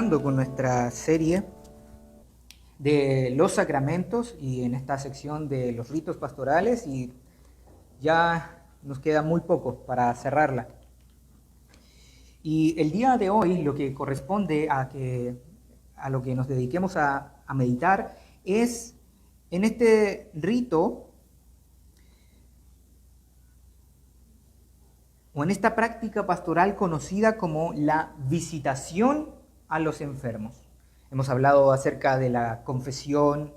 avanzando con nuestra serie de los sacramentos y en esta sección de los ritos pastorales, y ya nos queda muy poco para cerrarla. Y el día de hoy lo que corresponde a lo que nos dediquemos a meditar es en este rito o en esta práctica pastoral conocida como la visitación a los enfermos. Hemos hablado acerca de la confesión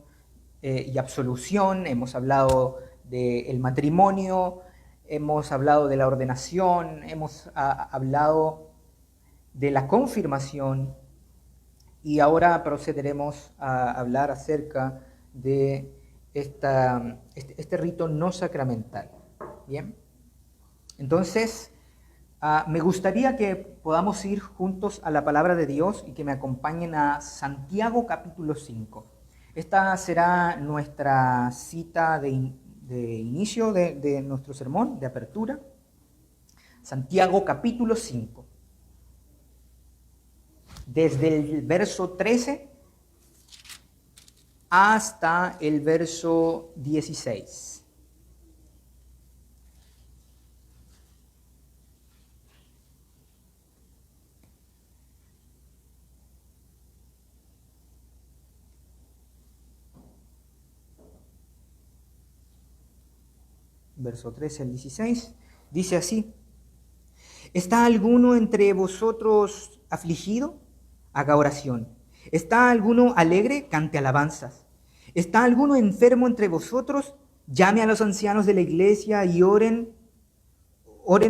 y absolución, hemos hablado del matrimonio, hemos hablado de la ordenación, hemos hablado de la confirmación, y ahora procederemos a hablar acerca de este rito no sacramental. ¿Bien? Entonces, me gustaría que podamos ir juntos a la palabra de Dios y que me acompañen a Santiago capítulo 5. Esta será nuestra cita de inicio de nuestro sermón, de apertura. Santiago capítulo 5. Desde el verso 13 hasta el verso 16. Verso 13 al 16, dice así: ¿Está alguno entre vosotros afligido? Haga oración. ¿Está alguno alegre? Cante alabanzas. ¿Está alguno enfermo entre vosotros? Llame a los ancianos de la iglesia y oren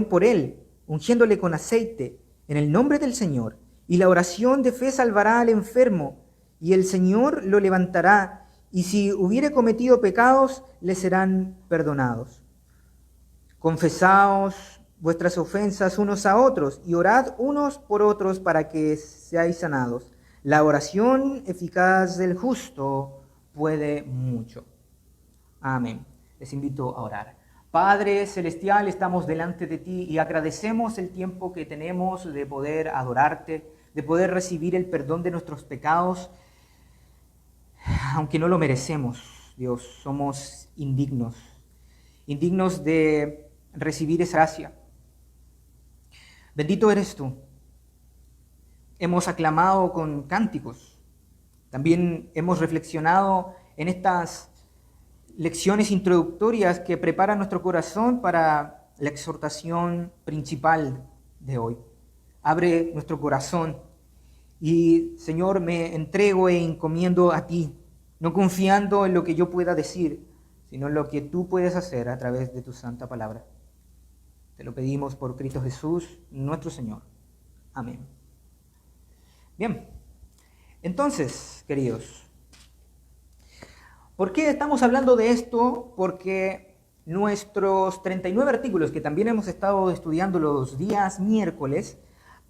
por él, ungiéndole con aceite en el nombre del Señor. Y la oración de fe salvará al enfermo, y el Señor lo levantará, y si hubiere cometido pecados, le serán perdonados. Confesaos vuestras ofensas unos a otros y orad unos por otros para que seáis sanados. La oración eficaz del justo puede mucho. Amén. Les invito a orar. Padre celestial, estamos delante de ti y agradecemos el tiempo que tenemos de poder adorarte, de poder recibir el perdón de nuestros pecados, aunque no lo merecemos. Dios, somos indignos de recibir esa gracia. Bendito eres tú. Hemos aclamado con cánticos. También hemos reflexionado en estas lecciones introductorias que preparan nuestro corazón para la exhortación principal de hoy. Abre nuestro corazón y, Señor, me entrego e encomiendo a ti, no confiando en lo que yo pueda decir, sino en lo que tú puedes hacer a través de tu santa palabra. Te lo pedimos por Cristo Jesús, nuestro Señor. Amén. Bien, entonces, queridos, ¿por qué estamos hablando de esto? Porque nuestros 39 artículos, que también hemos estado estudiando los días miércoles,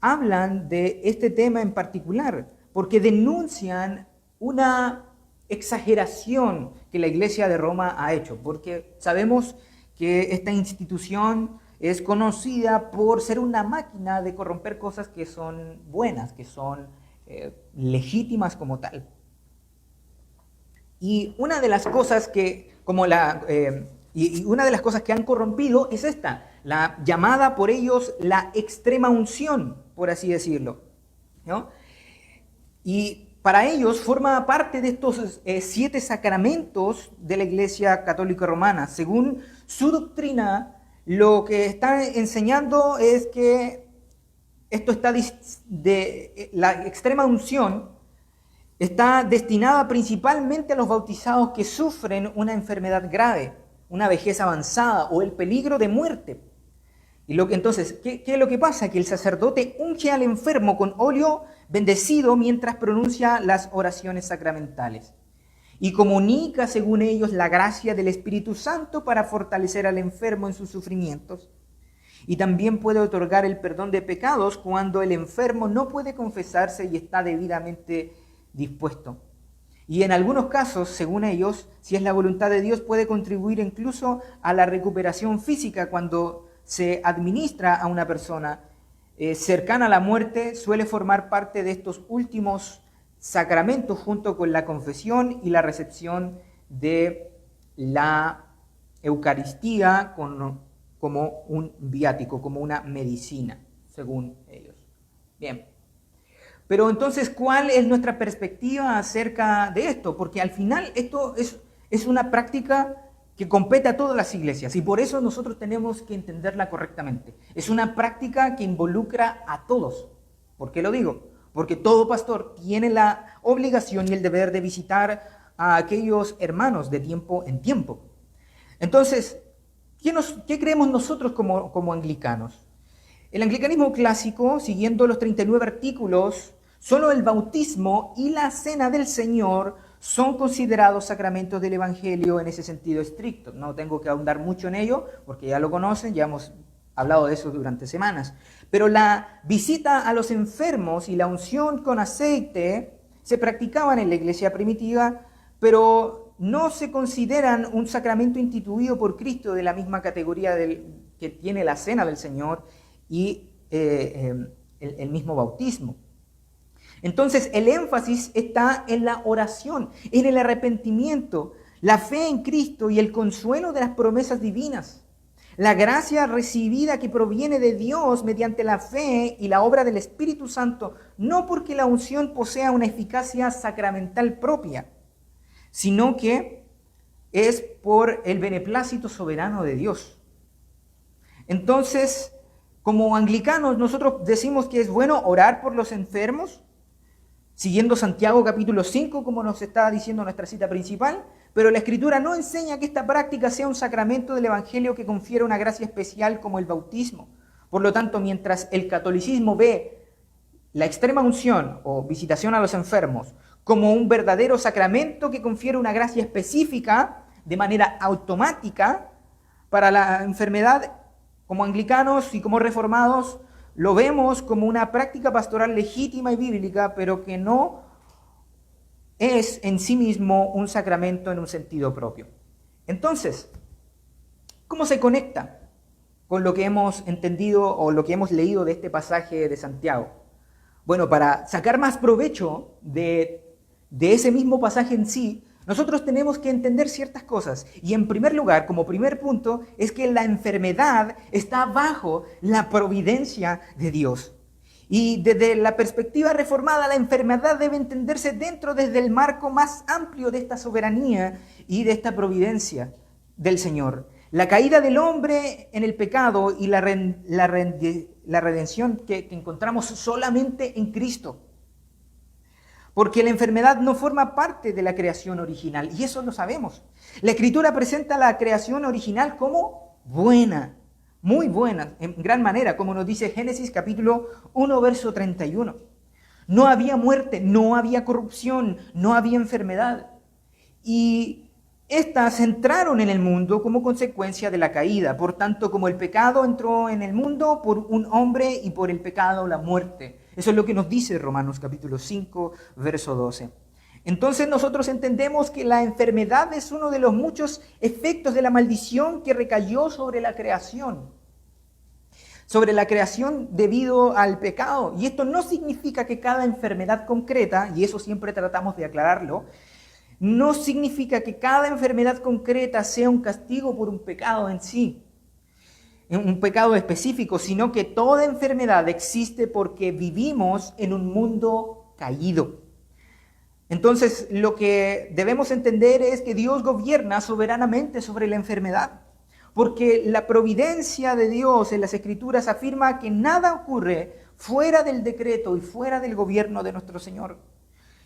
hablan de este tema en particular, porque denuncian una exageración que la Iglesia de Roma ha hecho, porque sabemos que esta institución es conocida por ser una máquina de corromper cosas que son buenas, que son legítimas como tal. Y una de las cosas que, una de las cosas que han corrompido es esta, la llamada por ellos la extrema unción, por así decirlo, ¿no? Y para ellos forma parte de estos 7 sacramentos de la Iglesia Católica Romana. Según su doctrina, lo que están enseñando es que esto está la extrema unción está destinada principalmente a los bautizados que sufren una enfermedad grave, una vejez avanzada o el peligro de muerte. Y entonces, ¿qué es lo que pasa? Que el sacerdote unge al enfermo con óleo bendecido mientras pronuncia las oraciones sacramentales y comunica, según ellos, la gracia del Espíritu Santo para fortalecer al enfermo en sus sufrimientos. Y también puede otorgar el perdón de pecados cuando el enfermo no puede confesarse y está debidamente dispuesto. Y en algunos casos, según ellos, si es la voluntad de Dios, puede contribuir incluso a la recuperación física cuando se administra a una persona cercana a la muerte suele formar parte de estos últimos sacramentos junto con la confesión y la recepción de la Eucaristía como un viático, como una medicina, según ellos. Bien. Pero entonces, ¿cuál es nuestra perspectiva acerca de esto? Porque al final esto es una práctica que compete a todas las iglesias y por eso nosotros tenemos que entenderla correctamente. Es una práctica que involucra a todos. ¿Por qué lo digo? Porque todo pastor tiene la obligación y el deber de visitar a aquellos hermanos de tiempo en tiempo. Entonces, ¿qué creemos nosotros como anglicanos? El anglicanismo clásico, siguiendo los 39 artículos, solo el bautismo y la cena del Señor son considerados sacramentos del Evangelio en ese sentido estricto. No tengo que ahondar mucho en ello, porque ya lo conocen, ya hemos hablado de eso durante semanas. Pero la visita a los enfermos y la unción con aceite se practicaban en la iglesia primitiva, pero no se consideran un sacramento instituido por Cristo de la misma categoría que tiene la cena del Señor y el mismo bautismo. Entonces el énfasis está en la oración, en el arrepentimiento, la fe en Cristo y el consuelo de las promesas divinas. La gracia recibida que proviene de Dios mediante la fe y la obra del Espíritu Santo, no porque la unción posea una eficacia sacramental propia, sino que es por el beneplácito soberano de Dios. Entonces, como anglicanos, nosotros decimos que es bueno orar por los enfermos, siguiendo Santiago capítulo 5, como nos está diciendo nuestra cita principal, pero la Escritura no enseña que esta práctica sea un sacramento del Evangelio que confiere una gracia especial como el bautismo. Por lo tanto, mientras el catolicismo ve la extrema unción o visitación a los enfermos como un verdadero sacramento que confiere una gracia específica de manera automática para la enfermedad, como anglicanos y como reformados, lo vemos como una práctica pastoral legítima y bíblica, pero que no es en sí mismo un sacramento en un sentido propio. Entonces, ¿cómo se conecta con lo que hemos entendido o lo que hemos leído de este pasaje de Santiago? Bueno, para sacar más provecho de ese mismo pasaje en sí, nosotros tenemos que entender ciertas cosas. Y en primer lugar, como primer punto, es que la enfermedad está bajo la providencia de Dios. Y desde la perspectiva reformada, la enfermedad debe entenderse desde el marco más amplio de esta soberanía y de esta providencia del Señor. La caída del hombre en el pecado y la redención que encontramos solamente en Cristo. Porque la enfermedad no forma parte de la creación original, y eso lo sabemos. La Escritura presenta la creación original como buena, muy buena, en gran manera, como nos dice Génesis capítulo 1, verso 31. No había muerte, no había corrupción, no había enfermedad. Y estas entraron en el mundo como consecuencia de la caída. Por tanto, como el pecado entró en el mundo por un hombre y por el pecado la muerte. Eso es lo que nos dice Romanos capítulo 5, verso 12. Entonces nosotros entendemos que la enfermedad es uno de los muchos efectos de la maldición que recayó sobre la creación. Sobre la creación debido al pecado. Y esto no significa que cada enfermedad concreta, y eso siempre tratamos de aclararlo, no significa que cada enfermedad concreta sea un castigo por un pecado en sí. Un pecado específico, sino que toda enfermedad existe porque vivimos en un mundo caído. Entonces, lo que debemos entender es que Dios gobierna soberanamente sobre la enfermedad, porque la providencia de Dios en las Escrituras afirma que nada ocurre fuera del decreto y fuera del gobierno de nuestro Señor.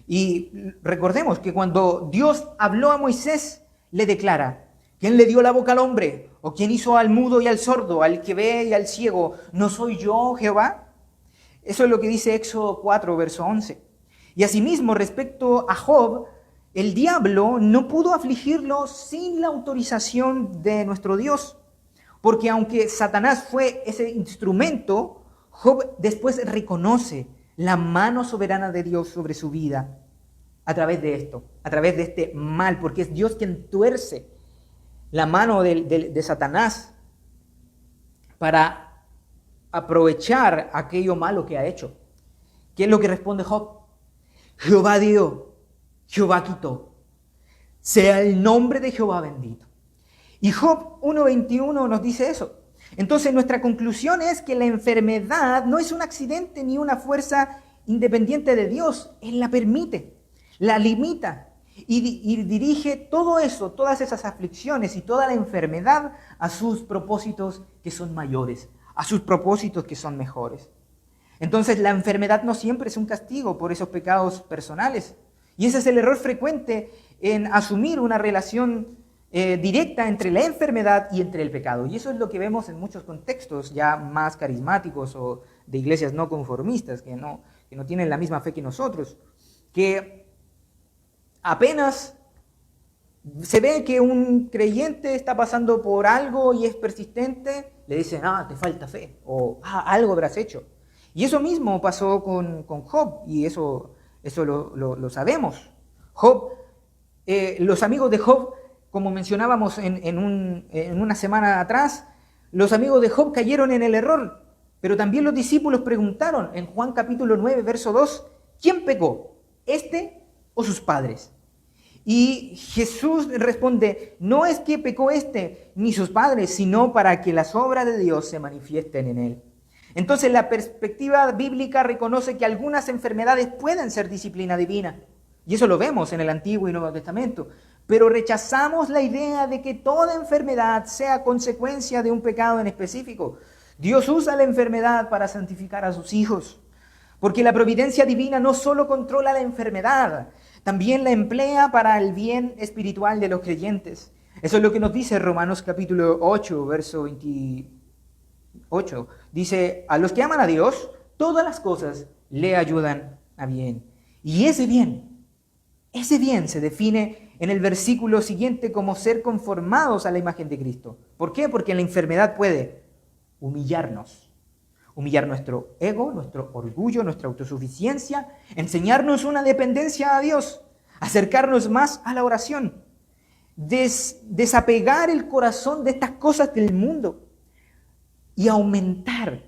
Y recordemos que cuando Dios habló a Moisés, le declara: ¿quién le dio la boca al hombre? ¿O quién hizo al mudo y al sordo, al que ve y al ciego? ¿No soy yo, Jehová? Eso es lo que dice Éxodo 4, verso 11. Y asimismo, respecto a Job, el diablo no pudo afligirlo sin la autorización de nuestro Dios. Porque aunque Satanás fue ese instrumento, Job después reconoce la mano soberana de Dios sobre su vida a través de esto, a través de este mal, porque es Dios quien tuerce la mano de Satanás para aprovechar aquello malo que ha hecho. ¿Qué es lo que responde Job? Jehová dio, Jehová quitó. Sea el nombre de Jehová bendito. Y Job 1:21 nos dice eso. Entonces nuestra conclusión es que la enfermedad no es un accidente ni una fuerza independiente de Dios. Él la permite, la limita y dirige todo eso, todas esas aflicciones y toda la enfermedad a sus propósitos que son mayores, a sus propósitos que son mejores. Entonces la enfermedad no siempre es un castigo por esos pecados personales. Y ese es el error frecuente en asumir una relación directa entre la enfermedad y entre el pecado. Y eso es lo que vemos en muchos contextos ya más carismáticos o de iglesias no conformistas, que no tienen la misma fe que nosotros, que apenas se ve que un creyente está pasando por algo y es persistente, le dicen, te falta fe, o algo habrás hecho. Y eso mismo pasó con Job, y eso lo sabemos. Job, los amigos de Job, como mencionábamos en una semana atrás, los amigos de Job cayeron en el error, pero también los discípulos preguntaron en Juan capítulo 9, verso 2, ¿quién pecó? ¿Este o sus padres? Y Jesús responde, no es que pecó este ni sus padres, sino para que las obras de Dios se manifiesten en él. Entonces la perspectiva bíblica reconoce que algunas enfermedades pueden ser disciplina divina. Y eso lo vemos en el Antiguo y Nuevo Testamento. Pero rechazamos la idea de que toda enfermedad sea consecuencia de un pecado en específico. Dios usa la enfermedad para santificar a sus hijos. Porque la providencia divina no solo controla la enfermedad, también la emplea para el bien espiritual de los creyentes. Eso es lo que nos dice Romanos capítulo 8, verso 28. Dice, a los que aman a Dios, todas las cosas le ayudan a bien. Y ese bien se define en el versículo siguiente como ser conformados a la imagen de Cristo. ¿Por qué? Porque la enfermedad puede humillarnos. Humillar nuestro ego, nuestro orgullo, nuestra autosuficiencia, enseñarnos una dependencia a Dios, acercarnos más a la oración, desapegar el corazón de estas cosas del mundo y aumentar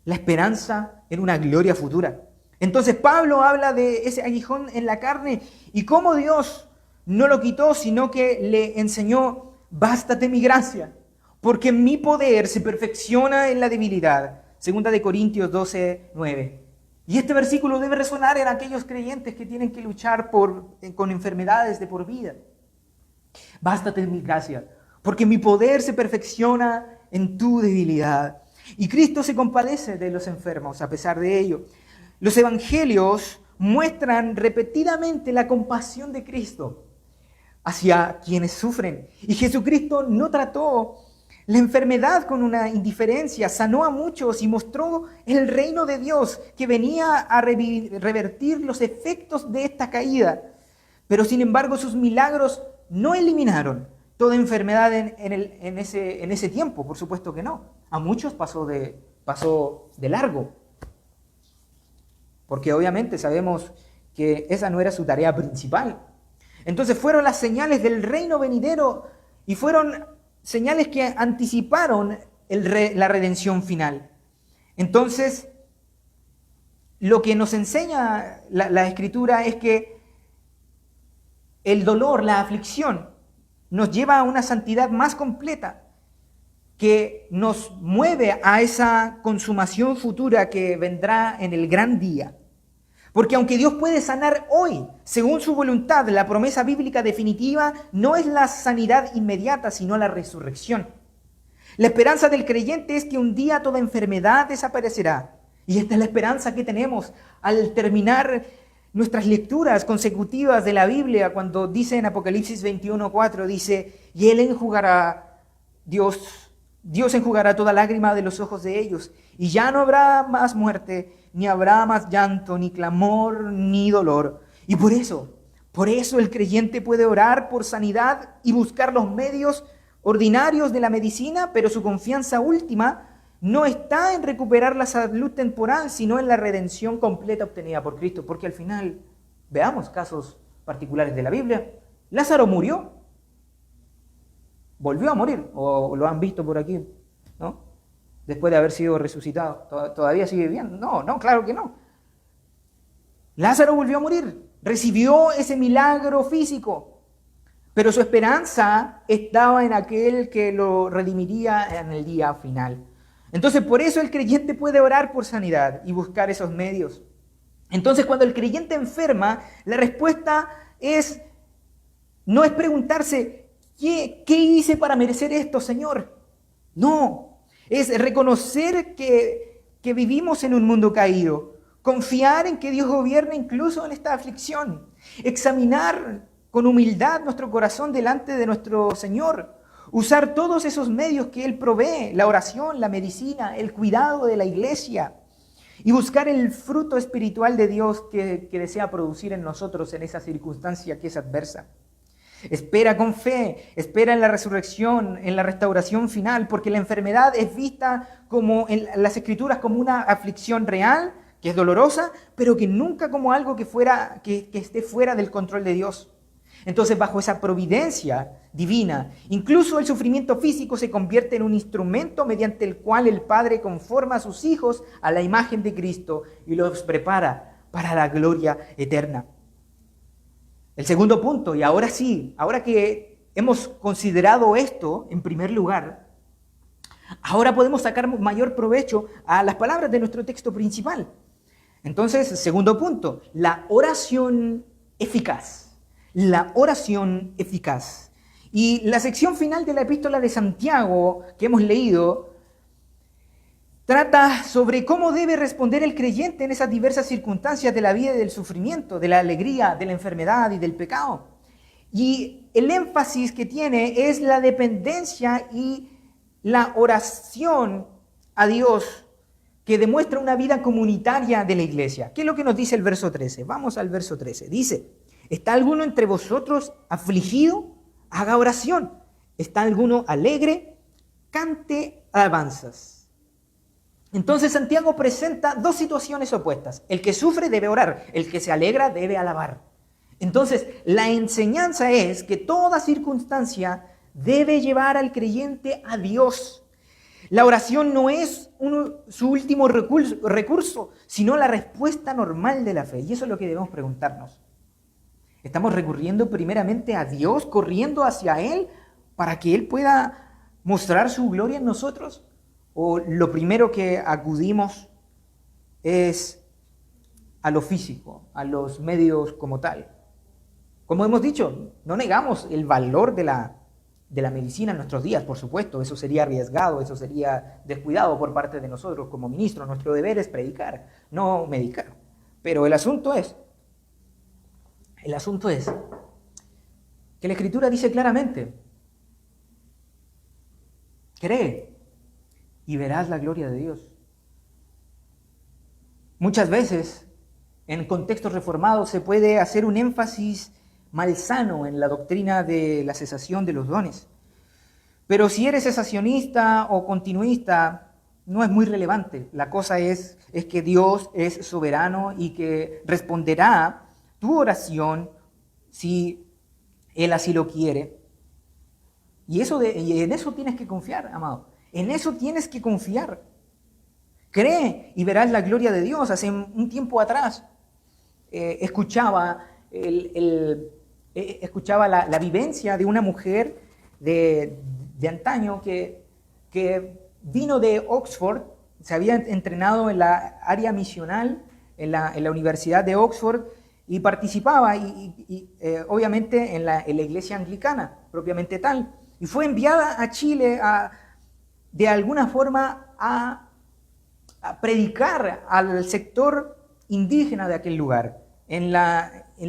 la esperanza en una gloria futura. Entonces Pablo habla de ese aguijón en la carne y cómo Dios no lo quitó, sino que le enseñó, bástate mi gracia, porque mi poder se perfecciona en la debilidad. Segunda de Corintios 12, 9. Y este versículo debe resonar en aquellos creyentes que tienen que luchar con enfermedades de por vida. Bástate mi gracia, porque mi poder se perfecciona en tu debilidad. Y Cristo se compadece de los enfermos a pesar de ello. Los evangelios muestran repetidamente la compasión de Cristo hacia quienes sufren. Y Jesucristo no trató la enfermedad con una indiferencia, sanó a muchos y mostró el reino de Dios que venía a revertir los efectos de esta caída. Pero sin embargo sus milagros no eliminaron toda enfermedad en ese tiempo, por supuesto que no. A muchos pasó de largo. Porque obviamente sabemos que esa no era su tarea principal. Entonces fueron las señales del reino venidero y fueron señales que anticiparon la redención final. Entonces, lo que nos enseña la Escritura es que el dolor, la aflicción, nos lleva a una santidad más completa, que nos mueve a esa consumación futura que vendrá en el gran día. Porque aunque Dios puede sanar hoy, según su voluntad, la promesa bíblica definitiva no es la sanidad inmediata, sino la resurrección. La esperanza del creyente es que un día toda enfermedad desaparecerá. Y esta es la esperanza que tenemos al terminar nuestras lecturas consecutivas de la Biblia, cuando dice en Apocalipsis 21:4, dice, y Él enjugará, Dios enjugará toda lágrima de los ojos de ellos, y ya no habrá más muerte, ni habrá más llanto, ni clamor, ni dolor. Y por eso el creyente puede orar por sanidad y buscar los medios ordinarios de la medicina, pero su confianza última no está en recuperar la salud temporal, sino en la redención completa obtenida por Cristo. Porque al final, veamos casos particulares de la Biblia. Lázaro murió, volvió a morir, o lo han visto por aquí, ¿no? después de haber sido resucitado. ¿Todavía sigue viviendo? No, claro que no. Lázaro volvió a morir, recibió ese milagro físico, pero su esperanza estaba en aquel que lo redimiría en el día final. Entonces, por eso el creyente puede orar por sanidad y buscar esos medios. Entonces, cuando el creyente enferma, la respuesta no es preguntarse, ¿qué hice para merecer esto, Señor? No, es reconocer que vivimos en un mundo caído, confiar en que Dios gobierna incluso en esta aflicción, examinar con humildad nuestro corazón delante de nuestro Señor, usar todos esos medios que Él provee, la oración, la medicina, el cuidado de la iglesia, y buscar el fruto espiritual de Dios que desea producir en nosotros en esa circunstancia que es adversa. Espera con fe, espera en la resurrección, en la restauración final, porque la enfermedad es vista como en las Escrituras como una aflicción real, que es dolorosa, pero que nunca como algo que esté fuera del control de Dios. Entonces, bajo esa providencia divina, incluso el sufrimiento físico se convierte en un instrumento mediante el cual el Padre conforma a sus hijos a la imagen de Cristo y los prepara para la gloria eterna. El segundo punto, y ahora sí, ahora que hemos considerado esto en primer lugar, ahora podemos sacar mayor provecho a las palabras de nuestro texto principal. Entonces, segundo punto, la oración eficaz. La oración eficaz. Y la sección final de la epístola de Santiago que hemos leído trata sobre cómo debe responder el creyente en esas diversas circunstancias de la vida y del sufrimiento, de la alegría, de la enfermedad y del pecado. Y el énfasis que tiene es la dependencia y la oración a Dios, que demuestra una vida comunitaria de la iglesia. ¿Qué es lo que nos dice el verso 13? Vamos al verso 13. Dice: ¿está alguno entre vosotros afligido? Haga oración. ¿Está alguno alegre? Cante alabanzas. Entonces Santiago presenta dos situaciones opuestas. El que sufre debe orar, el que se alegra debe alabar. Entonces la enseñanza es que toda circunstancia debe llevar al creyente a Dios. La oración no es su último recurso, sino la respuesta normal de la fe. Y eso es lo que debemos preguntarnos. ¿Estamos recurriendo primeramente a Dios, corriendo hacia Él para que Él pueda mostrar su gloria en nosotros? ¿O lo primero que acudimos es a lo físico, a los medios como tal? Como hemos dicho, no negamos el valor de la medicina en nuestros días, por supuesto. Eso sería arriesgado, eso sería descuidado por parte de nosotros como ministros. Nuestro deber es predicar, no medicar. Pero el asunto es que la Escritura dice claramente: cree y verás la gloria de Dios. Muchas veces, en contextos reformados, se puede hacer un énfasis malsano en la doctrina de la cesación de los dones. Pero si eres cesacionista o continuista, no es muy relevante. La cosa es que Dios es soberano y que responderá tu oración si Él así lo quiere. Y en eso tienes que confiar, amado. En eso tienes que confiar. Cree y verás la gloria de Dios. Hace un tiempo atrás escuchaba la vivencia de una mujer de antaño que vino de Oxford, se había entrenado en la área misional en la Universidad de Oxford y participaba obviamente en la iglesia anglicana, propiamente tal. Y fue enviada a Chile de alguna forma a predicar al sector indígena de aquel lugar, en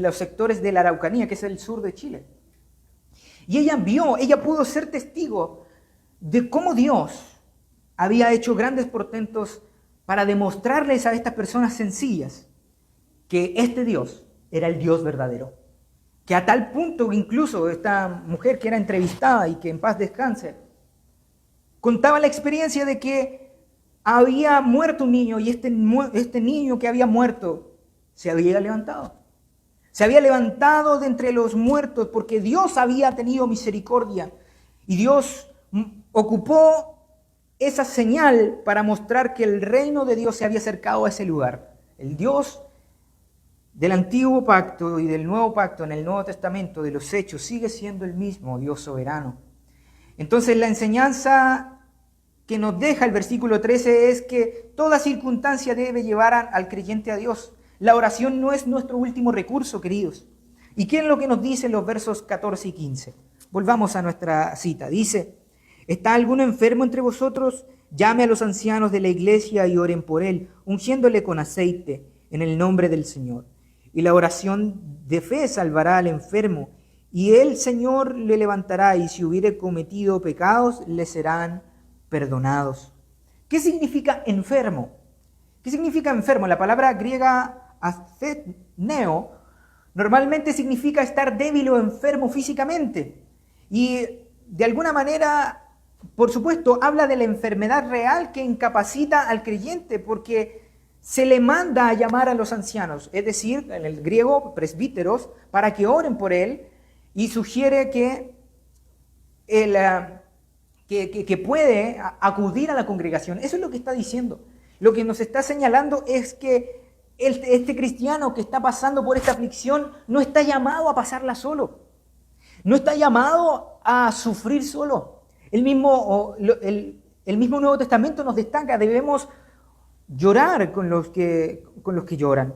los sectores de la Araucanía, que es el sur de Chile. Y ella pudo ser testigo de cómo Dios había hecho grandes portentos para demostrarles a estas personas sencillas que este Dios era el Dios verdadero. Que a tal punto que incluso esta mujer que era entrevistada y que en paz descanse, contaba la experiencia de que había muerto un niño y este niño que había muerto se había levantado. Se había levantado de entre los muertos porque Dios había tenido misericordia y Dios ocupó esa señal para mostrar que el reino de Dios se había acercado a ese lugar. El Dios del antiguo pacto y del nuevo pacto en el Nuevo Testamento, de los hechos, sigue siendo el mismo Dios soberano. Entonces la enseñanza que nos deja el versículo 13 es que toda circunstancia debe llevar al creyente a Dios. La oración no es nuestro último recurso, queridos. ¿Y qué es lo que nos dicen los versos 14 y 15? Volvamos a nuestra cita. Dice: ¿está alguno enfermo entre vosotros? Llame a los ancianos de la iglesia y oren por él, ungiéndole con aceite en el nombre del Señor. Y la oración de fe salvará al enfermo, y el Señor le levantará, y si hubiere cometido pecados, le serán perdonados. ¿Qué significa enfermo? ¿Qué significa enfermo? La palabra griega astheneo normalmente significa estar débil o enfermo físicamente. Y de alguna manera, por supuesto, habla de la enfermedad real que incapacita al creyente, porque se le manda a llamar a los ancianos, es decir, en el griego presbíteros, para que oren por él, y sugiere que puede acudir a la congregación. Eso es lo que está diciendo. Lo que nos está señalando es que este cristiano que está pasando por esta aflicción no está llamado a pasarla solo. No está llamado a sufrir solo. El mismo Nuevo Testamento nos destaca: debemos llorar con los que lloran.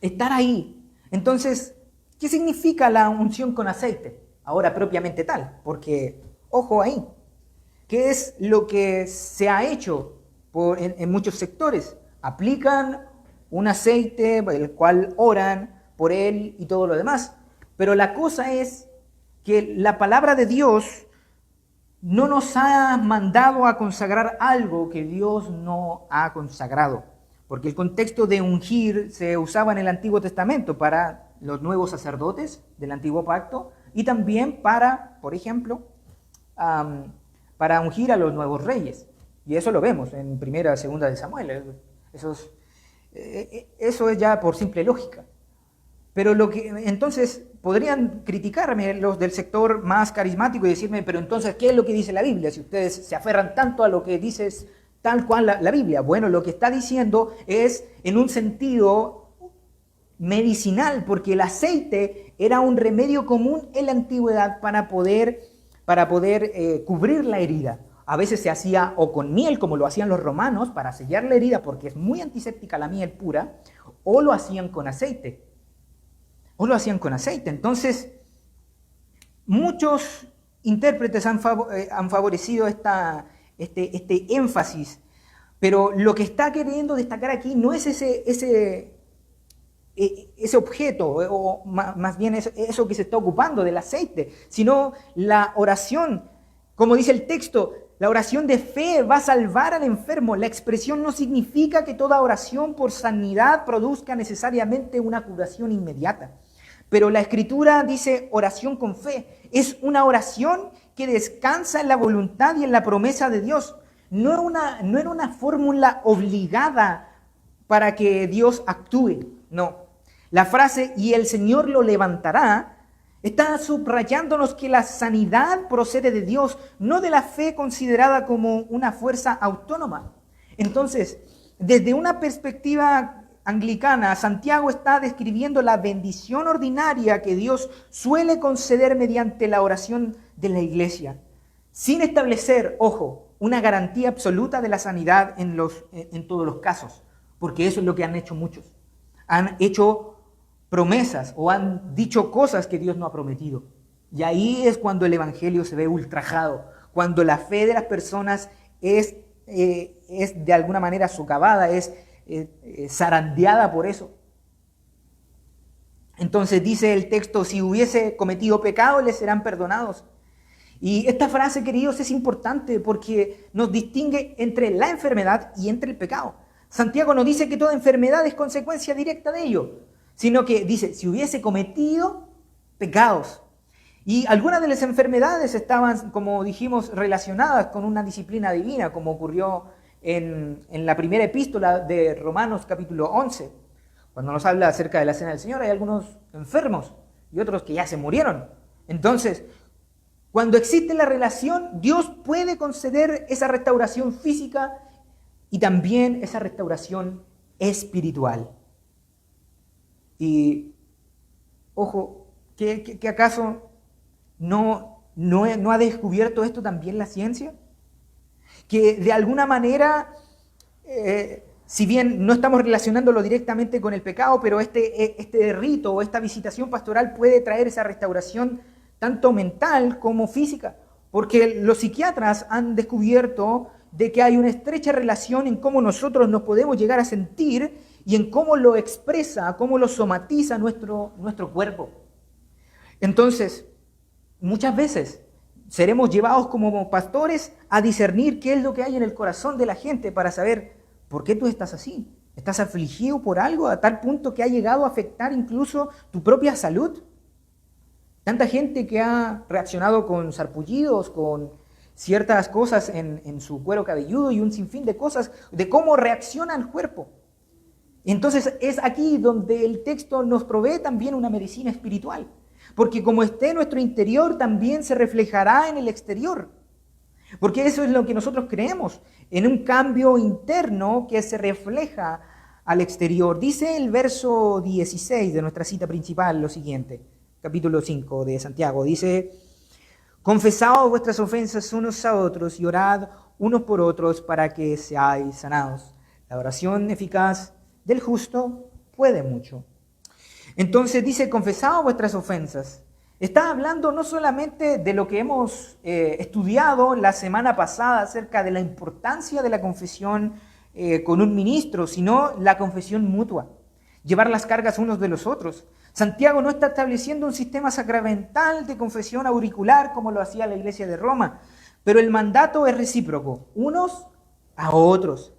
Estar ahí. Entonces, ¿qué significa la unción con aceite? Ahora propiamente tal, porque, ojo ahí, ¿qué es lo que se ha hecho en muchos sectores? Aplican un aceite, el cual oran por él y todo lo demás. Pero la cosa es que la palabra de Dios no nos ha mandado a consagrar algo que Dios no ha consagrado. Porque el contexto de ungir se usaba en el Antiguo Testamento para los nuevos sacerdotes del Antiguo Pacto y también para, por ejemplo, para ungir a los nuevos reyes. Y eso lo vemos en 1 y 2 de Samuel. Eso es ya por simple lógica. Pero entonces podrían criticarme los del sector más carismático y decirme: pero entonces, ¿qué es lo que dice la Biblia? Si ustedes se aferran tanto a lo que dice tal cual la Biblia. Bueno, lo que está diciendo es en un sentido medicinal, porque el aceite era un remedio común en la antigüedad para poder cubrir la herida. A veces se hacía o con miel, como lo hacían los romanos, para sellar la herida, porque es muy antiséptica la miel pura, o lo hacían con aceite. Entonces, muchos intérpretes han favorecido este énfasis, pero lo que está queriendo destacar aquí no es ese objeto, o más bien eso que se está ocupando del aceite, sino la oración. Como dice el texto, la oración de fe va a salvar al enfermo. La expresión no significa que toda oración por sanidad produzca necesariamente una curación inmediata. Pero la Escritura dice oración con fe. Es una oración que descansa en la voluntad y en la promesa de Dios. No era una fórmula obligada para que Dios actúe. No. La frase "y el Señor lo levantará" está subrayándonos que la sanidad procede de Dios, no de la fe considerada como una fuerza autónoma. Entonces, desde una perspectiva anglicana, Santiago está describiendo la bendición ordinaria que Dios suele conceder mediante la oración de la iglesia, sin establecer, ojo, una garantía absoluta de la sanidad en todos los casos, porque eso es lo que han hecho muchos. Han hecho promesas o han dicho cosas que Dios no ha prometido. Y ahí es cuando el evangelio se ve ultrajado, cuando la fe de las personas es de alguna manera socavada, es zarandeada por eso. Entonces dice el texto: si hubiese cometido pecado, les serán perdonados. Y esta frase, queridos, es importante porque nos distingue entre la enfermedad y entre el pecado. Santiago no dice que toda enfermedad es consecuencia directa de ello, sino que dice: si hubiese cometido pecados. Y algunas de las enfermedades estaban, como dijimos, relacionadas con una disciplina divina, como ocurrió en la primera epístola de Romanos capítulo 11. Cuando nos habla acerca de la cena del Señor, hay algunos enfermos y otros que ya se murieron. Entonces, Cuando existe la relación, Dios puede conceder esa restauración física y también esa restauración espiritual. Y, ojo, ¿que acaso no ha descubierto esto también la ciencia? Que de alguna manera, si bien no estamos relacionándolo directamente con el pecado, pero este rito o esta visitación pastoral puede traer esa restauración tanto mental como física, porque los psiquiatras han descubierto de que hay una estrecha relación en cómo nosotros nos podemos llegar a sentir y en cómo lo expresa, cómo lo somatiza nuestro cuerpo. Entonces, muchas veces seremos llevados como pastores a discernir qué es lo que hay en el corazón de la gente para saber por qué tú estás así. ¿Estás afligido por algo a tal punto que ha llegado a afectar incluso tu propia salud? Tanta gente que ha reaccionado con sarpullidos, con ciertas cosas en su cuero cabelludo y un sinfín de cosas, de cómo reacciona el cuerpo. Entonces es aquí donde el texto nos provee también una medicina espiritual. Porque como esté en nuestro interior, también se reflejará en el exterior. Porque eso es lo que nosotros creemos, en un cambio interno que se refleja al exterior. Dice el verso 16 de nuestra cita principal lo siguiente, capítulo 5 de Santiago. Dice: confesaos vuestras ofensas unos a otros y orad unos por otros para que seáis sanados. La oración eficaz del justo puede mucho. Entonces dice: confesaos vuestras ofensas. Está hablando no solamente de lo que hemos estudiado la semana pasada acerca de la importancia de la confesión con un ministro, sino la confesión mutua, llevar las cargas unos de los otros. Santiago no está estableciendo un sistema sacramental de confesión auricular como lo hacía la iglesia de Roma, pero el mandato es recíproco, unos a otros.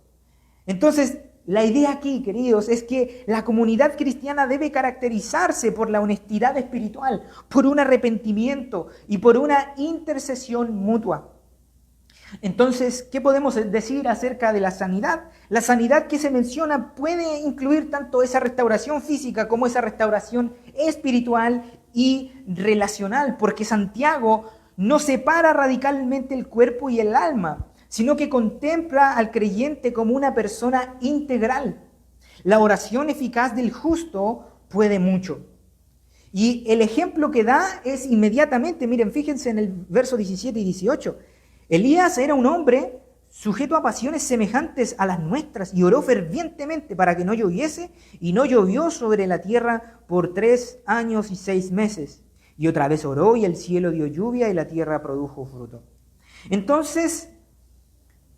Entonces, la idea aquí, queridos, es que la comunidad cristiana debe caracterizarse por la honestidad espiritual, por un arrepentimiento y por una intercesión mutua. Entonces, ¿qué podemos decir acerca de la sanidad? La sanidad que se menciona puede incluir tanto esa restauración física como esa restauración espiritual y relacional, porque Santiago no separa radicalmente el cuerpo y el alma, sino que contempla al creyente como una persona integral. La oración eficaz del justo puede mucho. Y el ejemplo que da es inmediatamente, miren, fíjense en el verso 17 y 18. Elías era un hombre sujeto a pasiones semejantes a las nuestras y oró fervientemente para que no lloviese, y no llovió sobre la tierra por 3 años y 6 meses. Y otra vez oró y el cielo dio lluvia y la tierra produjo fruto. Entonces,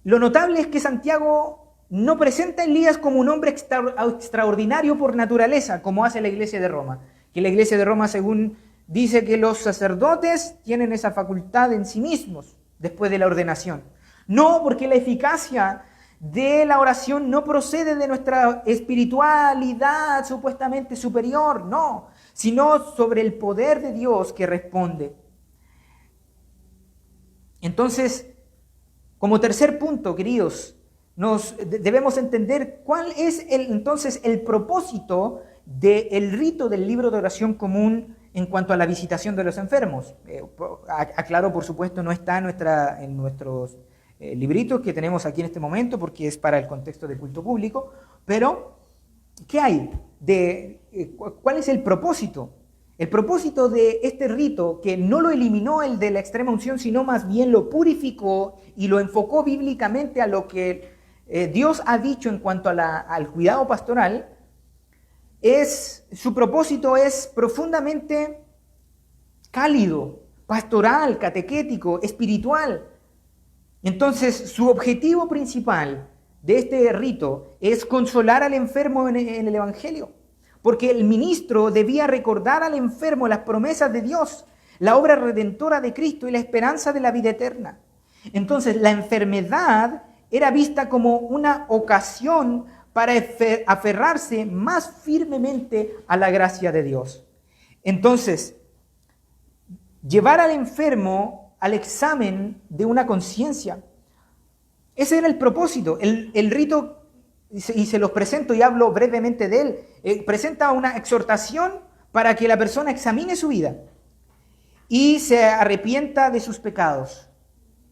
lo notable es que Santiago no presenta a Elías como un hombre extraordinario por naturaleza, como hace la iglesia de Roma. Que la iglesia de Roma, según dice, que los sacerdotes tienen esa facultad en sí mismos después de la ordenación. No, porque la eficacia de la oración no procede de nuestra espiritualidad supuestamente superior, no, sino sobre el poder de Dios que responde. Entonces, como tercer punto, queridos, debemos entender cuál es entonces el propósito del rito del libro de oración común en cuanto a la visitación de los enfermos. Aclaro, por supuesto, no está en nuestros libritos que tenemos aquí en este momento porque es para el contexto de culto público, pero ¿qué hay? ¿Cuál es el propósito? El propósito de este rito, que no lo eliminó el de la extrema unción, sino más bien lo purificó y lo enfocó bíblicamente a lo que Dios ha dicho en cuanto al cuidado pastoral, su propósito es profundamente cálido, pastoral, catequético, espiritual. Entonces, su objetivo principal de este rito es consolar al enfermo en el Evangelio. Porque el ministro debía recordar al enfermo las promesas de Dios, la obra redentora de Cristo y la esperanza de la vida eterna. Entonces, la enfermedad era vista como una ocasión para aferrarse más firmemente a la gracia de Dios. Entonces, llevar al enfermo al examen de una conciencia, ese era el propósito. El rito, y se los presento y hablo brevemente de él, presenta una exhortación para que la persona examine su vida. y se arrepienta de sus pecados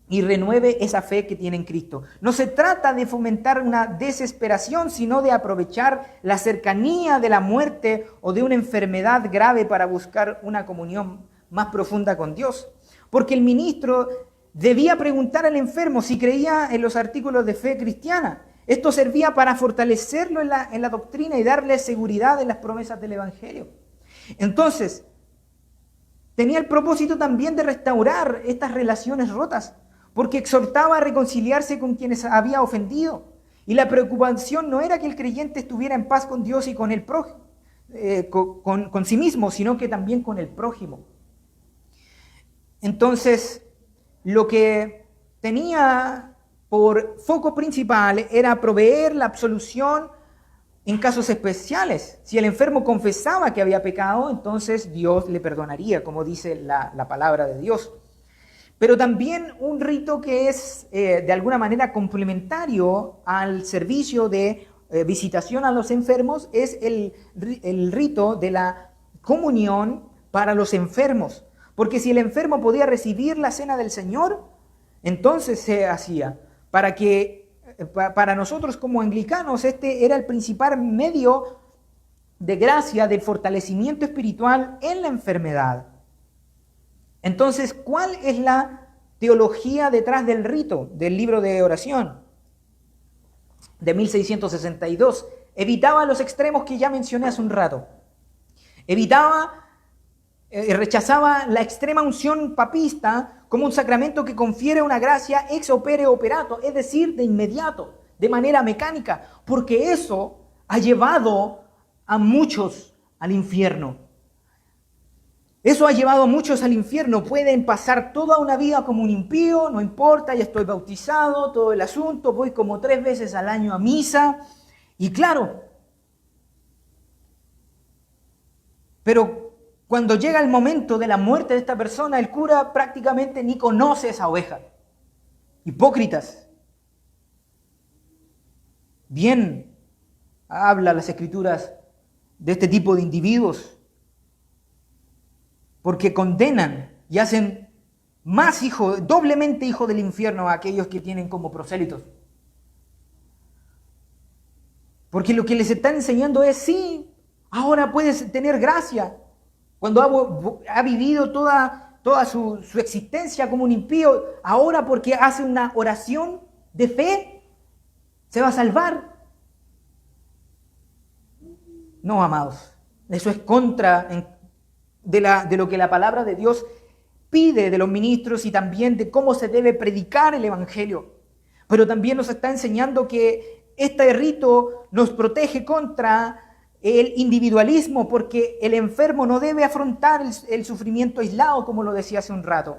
y renueve esa fe que tiene en Cristo. No se trata de fomentar una desesperación, sino de aprovechar la cercanía de la muerte o de una enfermedad grave para buscar una comunión más profunda con Dios. Porque el ministro debía preguntar al enfermo si creía en los artículos de fe cristiana. Esto servía para fortalecerlo en la doctrina y darle seguridad en las promesas del Evangelio. Entonces, tenía el propósito también de restaurar estas relaciones rotas, porque exhortaba a reconciliarse con quienes había ofendido. Y la preocupación no era que el creyente estuviera en paz con Dios y con el prójimo, con sí mismo, sino que también con el prójimo. Entonces, lo que tenía por foco principal era proveer la absolución en casos especiales. Si el enfermo confesaba que había pecado, entonces Dios le perdonaría, como dice la palabra de Dios. Pero también un rito que es de alguna manera complementario al servicio de visitación a los enfermos es el rito de la comunión para los enfermos. Porque si el enfermo podía recibir la cena del Señor, entonces se hacía. Para nosotros como anglicanos este era el principal medio de gracia, de fortalecimiento espiritual en la enfermedad. Entonces, ¿cuál es la teología detrás del rito del libro de oración de 1662? Evitaba los extremos que ya mencioné hace un rato. Rechazaba la extrema unción papista como un sacramento que confiere una gracia ex opere operato, es decir, de inmediato, de manera mecánica, porque eso ha llevado a muchos al infierno. Eso ha llevado a muchos al infierno. Pueden pasar toda una vida como un impío, no importa, ya estoy bautizado, todo el asunto, voy como 3 veces al año a misa. Y claro, pero cuando llega el momento de la muerte de esta persona, el cura prácticamente ni conoce a esa oveja. Hipócritas. Bien habla las Escrituras de este tipo de individuos, porque condenan y hacen más doblemente hijo del infierno a aquellos que tienen como prosélitos. Porque lo que les están enseñando es, sí, ahora puedes tener gracia. Cuando ha vivido toda su existencia como un impío, ahora porque hace una oración de fe, se va a salvar. No, amados, eso es contra de lo que la palabra de Dios pide de los ministros y también de cómo se debe predicar el Evangelio. Pero también nos está enseñando que este rito nos protege contra el individualismo, porque el enfermo no debe afrontar el sufrimiento aislado, como lo decía hace un rato.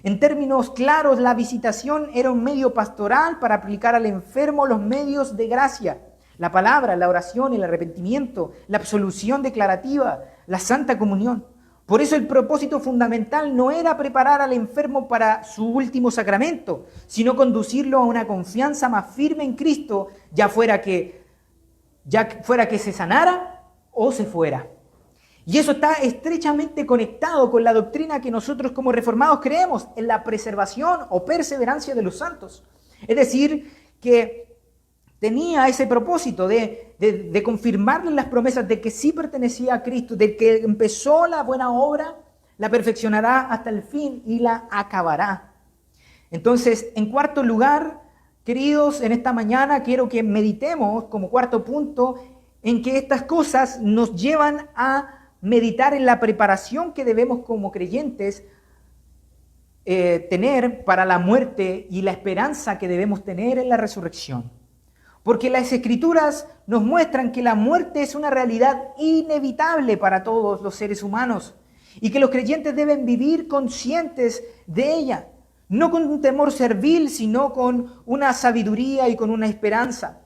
En términos claros, la visitación era un medio pastoral para aplicar al enfermo los medios de gracia. La palabra, la oración, el arrepentimiento, la absolución declarativa, la santa comunión. Por eso el propósito fundamental no era preparar al enfermo para su último sacramento, sino conducirlo a una confianza más firme en Cristo, ya fuera que se sanara o se fuera. Y eso está estrechamente conectado con la doctrina que nosotros como reformados creemos en la preservación o perseverancia de los santos. Es decir, que tenía ese propósito de confirmarles las promesas de que sí pertenecía a Cristo, de que empezó la buena obra, la perfeccionará hasta el fin y la acabará. Entonces, en cuarto lugar, queridos, en esta mañana quiero que meditemos como cuarto punto en que estas cosas nos llevan a meditar en la preparación que debemos como creyentes tener para la muerte y la esperanza que debemos tener en la resurrección. Porque las Escrituras nos muestran que la muerte es una realidad inevitable para todos los seres humanos y que los creyentes deben vivir conscientes de ella, no con un temor servil, sino con una sabiduría y con una esperanza.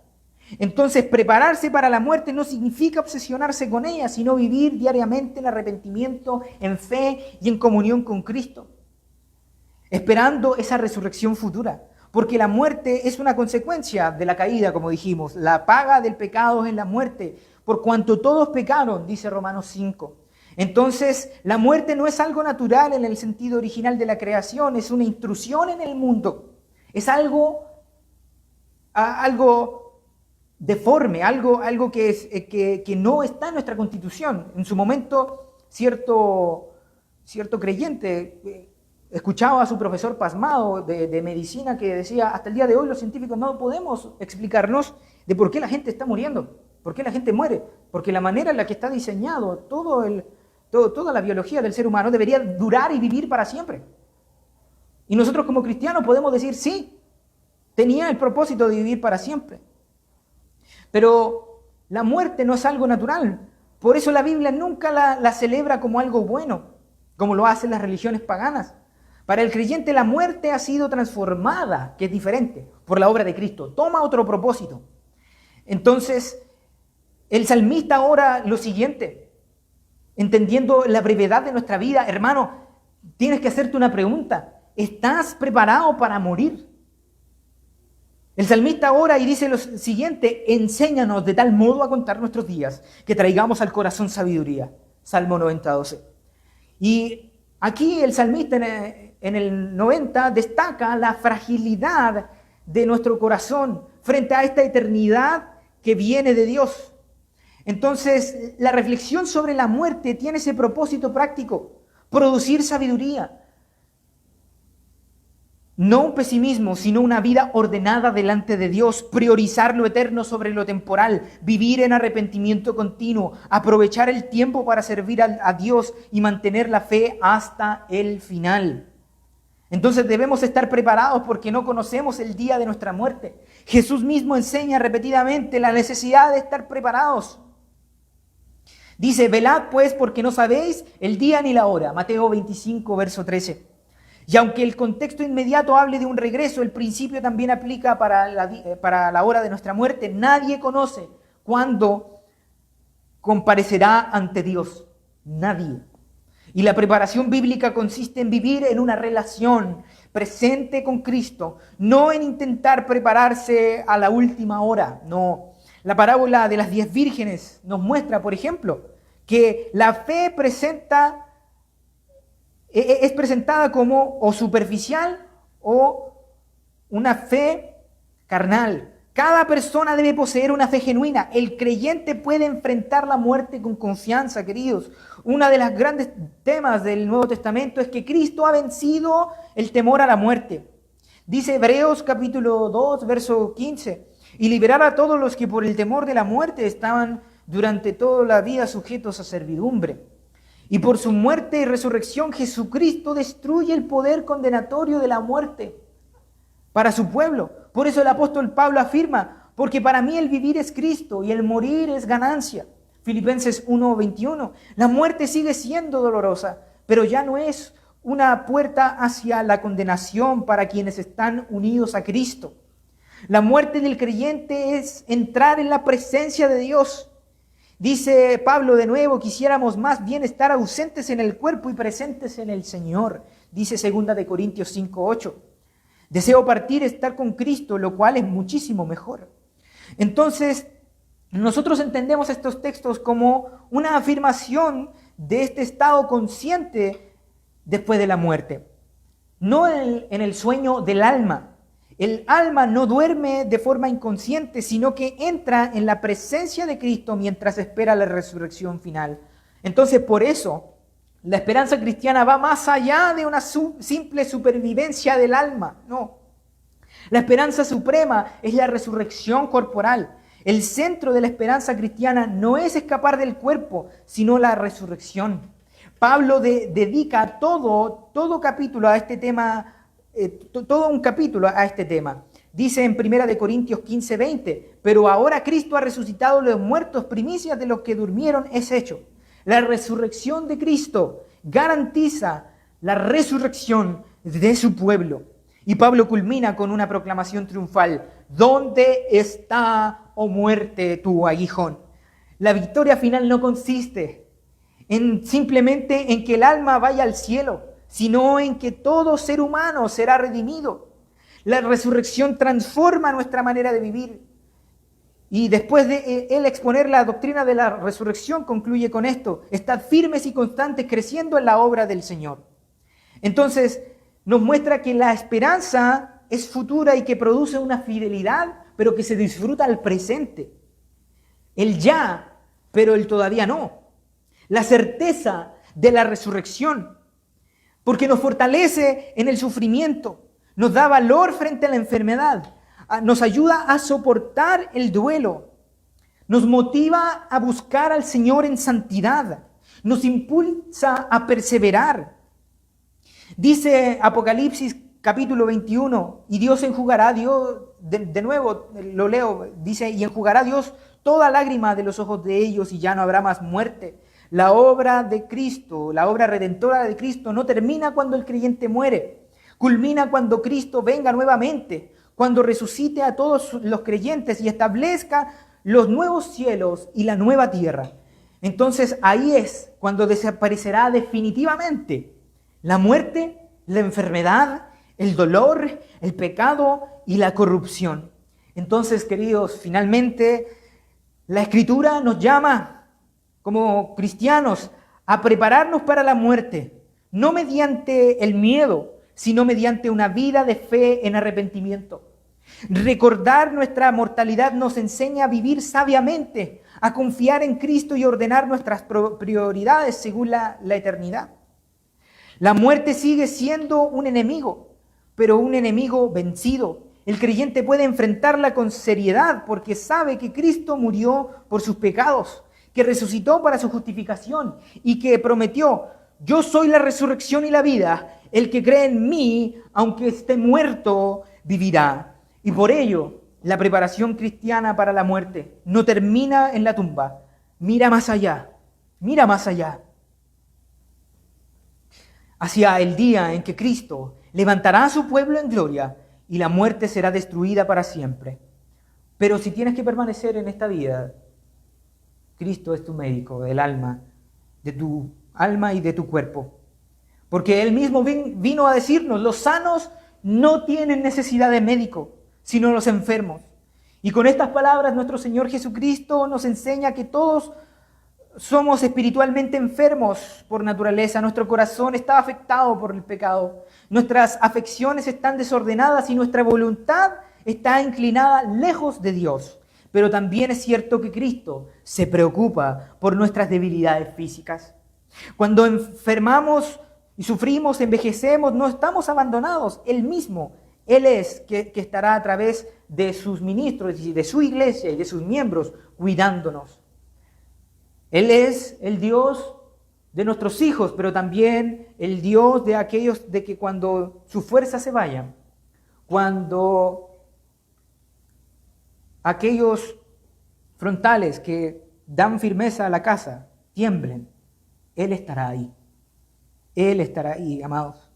Entonces, prepararse para la muerte no significa obsesionarse con ella, sino vivir diariamente en arrepentimiento, en fe y en comunión con Cristo, esperando esa resurrección futura. Porque la muerte es una consecuencia de la caída, como dijimos. La paga del pecado es la muerte, por cuanto todos pecaron, dice Romanos 5. Entonces, la muerte no es algo natural en el sentido original de la creación, es una intrusión en el mundo. Es algo deforme, algo que no está en nuestra Constitución. En su momento, cierto creyente escuchaba a su profesor pasmado de medicina que decía: hasta el día de hoy los científicos no podemos explicarnos de por qué la gente está muriendo, por qué la gente muere, porque la manera en la que está diseñado toda la biología del ser humano debería durar y vivir para siempre. Y nosotros como cristianos podemos decir: sí, tenía el propósito de vivir para siempre. Pero la muerte no es algo natural. Por eso la Biblia nunca la celebra como algo bueno, como lo hacen las religiones paganas. Para el creyente la muerte ha sido transformada, que es diferente, por la obra de Cristo. Toma otro propósito. Entonces, el salmista ora lo siguiente, entendiendo la brevedad de nuestra vida. Hermano, tienes que hacerte una pregunta. ¿Estás preparado para morir? El salmista ora y dice lo siguiente: enséñanos de tal modo a contar nuestros días, que traigamos al corazón sabiduría. Salmo 90:12. Y aquí el salmista en el 90 destaca la fragilidad de nuestro corazón frente a esta eternidad que viene de Dios. Entonces, la reflexión sobre la muerte tiene ese propósito práctico: producir sabiduría. No un pesimismo, sino una vida ordenada delante de Dios, priorizar lo eterno sobre lo temporal, vivir en arrepentimiento continuo, aprovechar el tiempo para servir a Dios y mantener la fe hasta el final. Entonces debemos estar preparados porque no conocemos el día de nuestra muerte. Jesús mismo enseña repetidamente la necesidad de estar preparados. Dice: velad pues porque no sabéis el día ni la hora. Mateo 25, verso 13. Y aunque el contexto inmediato hable de un regreso, el principio también aplica para la hora de nuestra muerte. Nadie conoce cuándo comparecerá ante Dios. Nadie. Y la preparación bíblica consiste en vivir en una relación presente con Cristo, no en intentar prepararse a la última hora. No. La parábola de las 10 vírgenes nos muestra, por ejemplo, que la fe es presentada como o superficial o una fe carnal. Cada persona debe poseer una fe genuina. El creyente puede enfrentar la muerte con confianza, queridos. Uno de los grandes temas del Nuevo Testamento es que Cristo ha vencido el temor a la muerte. Dice Hebreos capítulo 2, verso 15: y liberar a todos los que por el temor de la muerte estaban durante toda la vida sujetos a servidumbre. Y por su muerte y resurrección, Jesucristo destruye el poder condenatorio de la muerte para su pueblo. Por eso el apóstol Pablo afirma: porque para mí el vivir es Cristo y el morir es ganancia. Filipenses 1:21. La muerte sigue siendo dolorosa, pero ya no es una puerta hacia la condenación para quienes están unidos a Cristo. La muerte del creyente es entrar en la presencia de Dios. Dice Pablo de nuevo: quisiéramos más bien estar ausentes en el cuerpo y presentes en el Señor. Dice 2 de Corintios 5:8. Deseo partir y estar con Cristo, lo cual es muchísimo mejor. Entonces, nosotros entendemos estos textos como una afirmación de este estado consciente después de la muerte. No en el sueño del alma. El alma no duerme de forma inconsciente, sino que entra en la presencia de Cristo mientras espera la resurrección final. Entonces, por eso, la esperanza cristiana va más allá de una simple supervivencia del alma. No. La esperanza suprema es la resurrección corporal. El centro de la esperanza cristiana no es escapar del cuerpo, sino la resurrección. Pablo dedica todo capítulo a este tema. Todo un capítulo a este tema. Dice en 1 de Corintios 15:20: pero ahora Cristo ha resucitado de los muertos, primicias de los que durmieron es hecho. La resurrección de Cristo garantiza la resurrección de su pueblo. Y Pablo culmina con una proclamación triunfal: ¿dónde está, oh muerte, tu aguijón? La victoria final no consiste simplemente en que el alma vaya al cielo, sino en que todo ser humano será redimido. La resurrección transforma nuestra manera de vivir. Y después de él exponer la doctrina de la resurrección, concluye con esto: estad firmes y constantes, creciendo en la obra del Señor. Entonces, nos muestra que la esperanza es futura y que produce una fidelidad, pero que se disfruta al presente. El ya, pero el todavía no. La certeza de la resurrección, porque nos fortalece en el sufrimiento, nos da valor frente a la enfermedad, nos ayuda a soportar el duelo, nos motiva a buscar al Señor en santidad, nos impulsa a perseverar. Dice Apocalipsis capítulo 21, y Dios enjugará, de nuevo lo leo, dice, y enjugará Dios toda lágrima de los ojos de ellos, y ya no habrá más muerte. La obra de Cristo, la obra redentora de Cristo no termina cuando el creyente muere, culmina cuando Cristo venga nuevamente, cuando resucite a todos los creyentes y establezca los nuevos cielos y la nueva tierra. Entonces ahí es cuando desaparecerá definitivamente la muerte, la enfermedad, el dolor, el pecado y la corrupción. Entonces, queridos, finalmente la Escritura nos llama como cristianos a prepararnos para la muerte, no mediante el miedo, sino mediante una vida de fe en arrepentimiento. Recordar nuestra mortalidad nos enseña a vivir sabiamente, a confiar en Cristo y ordenar nuestras prioridades según la eternidad. La muerte sigue siendo un enemigo, pero un enemigo vencido. El creyente puede enfrentarla con seriedad porque sabe que Cristo murió por sus pecados, que resucitó para su justificación y que prometió: yo soy la resurrección y la vida, el que cree en mí, aunque esté muerto, vivirá. Y por ello, la preparación cristiana para la muerte no termina en la tumba. Mira más allá, mira más allá, hacia el día en que Cristo levantará a su pueblo en gloria y la muerte será destruida para siempre. Pero si tienes que permanecer en esta vida, Cristo es tu médico del alma, de tu alma y de tu cuerpo. Porque Él mismo vino a decirnos: los sanos no tienen necesidad de médico, sino los enfermos. Y con estas palabras nuestro Señor Jesucristo nos enseña que todos somos espiritualmente enfermos por naturaleza. Nuestro corazón está afectado por el pecado. Nuestras afecciones están desordenadas y nuestra voluntad está inclinada lejos de Dios. Pero también es cierto que Cristo se preocupa por nuestras debilidades físicas. Cuando enfermamos y sufrimos, envejecemos, no estamos abandonados. Él mismo, Él es que estará a través de sus ministros y de su iglesia y de sus miembros cuidándonos. Él es el Dios de nuestros hijos, pero también el Dios de aquellos de que cuando sus fuerzas se vayan, cuando aquellos frontales que dan firmeza a la casa tiemblen, Él estará ahí. Él estará ahí, amados.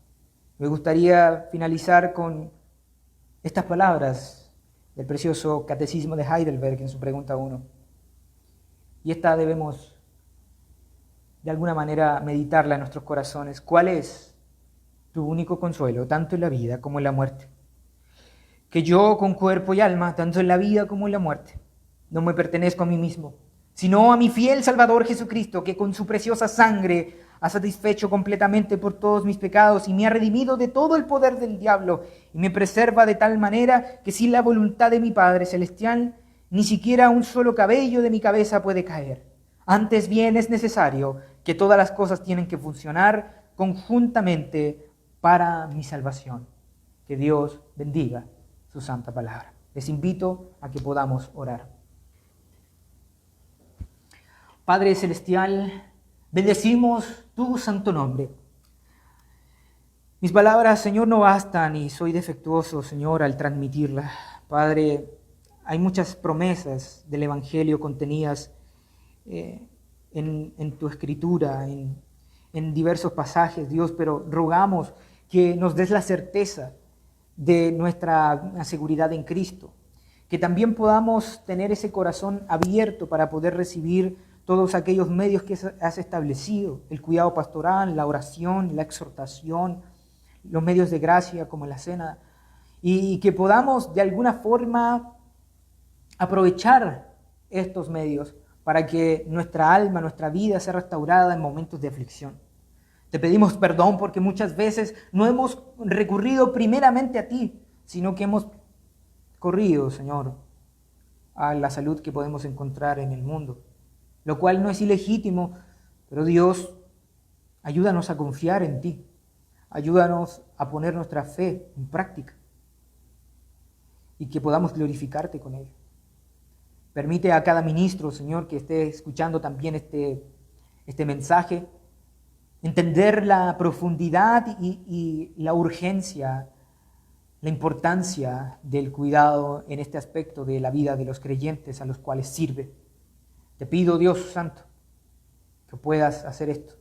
Me gustaría finalizar con estas palabras del precioso Catecismo de Heidelberg en su pregunta 1. Y esta debemos, de alguna manera, meditarla en nuestros corazones. ¿Cuál es tu único consuelo, tanto en la vida como en la muerte? Que yo, con cuerpo y alma, tanto en la vida como en la muerte, no me pertenezco a mí mismo, sino a mi fiel Salvador Jesucristo, que con su preciosa sangre ha satisfecho completamente por todos mis pecados y me ha redimido de todo el poder del diablo y me preserva de tal manera que sin la voluntad de mi Padre Celestial, ni siquiera un solo cabello de mi cabeza puede caer. Antes bien es necesario que todas las cosas tienen que funcionar conjuntamente para mi salvación. Que Dios bendiga su santa palabra. Les invito a que podamos orar. Padre Celestial, bendecimos tu santo nombre. Mis palabras, Señor, no bastan y soy defectuoso, Señor, al transmitirlas. Padre, hay muchas promesas del Evangelio contenidas en tu escritura, en diversos pasajes, Dios, pero rogamos que nos des la certeza de nuestra seguridad en Cristo, que también podamos tener ese corazón abierto para poder recibir todos aquellos medios que has establecido, el cuidado pastoral, la oración, la exhortación, los medios de gracia como la cena, y que podamos de alguna forma aprovechar estos medios para que nuestra alma, nuestra vida sea restaurada en momentos de aflicción. Te pedimos perdón porque muchas veces no hemos recurrido primeramente a ti, sino que hemos corrido, Señor, a la salud que podemos encontrar en el mundo, lo cual no es ilegítimo, pero Dios, ayúdanos a confiar en ti, ayúdanos a poner nuestra fe en práctica y que podamos glorificarte con ello. Permite a cada ministro, Señor, que esté escuchando también este mensaje, entender la profundidad y la urgencia, la importancia del cuidado en este aspecto de la vida de los creyentes a los cuales sirve. Te pido, Dios Santo, que puedas hacer esto.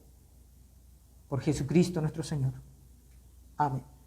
Por Jesucristo nuestro Señor. Amén.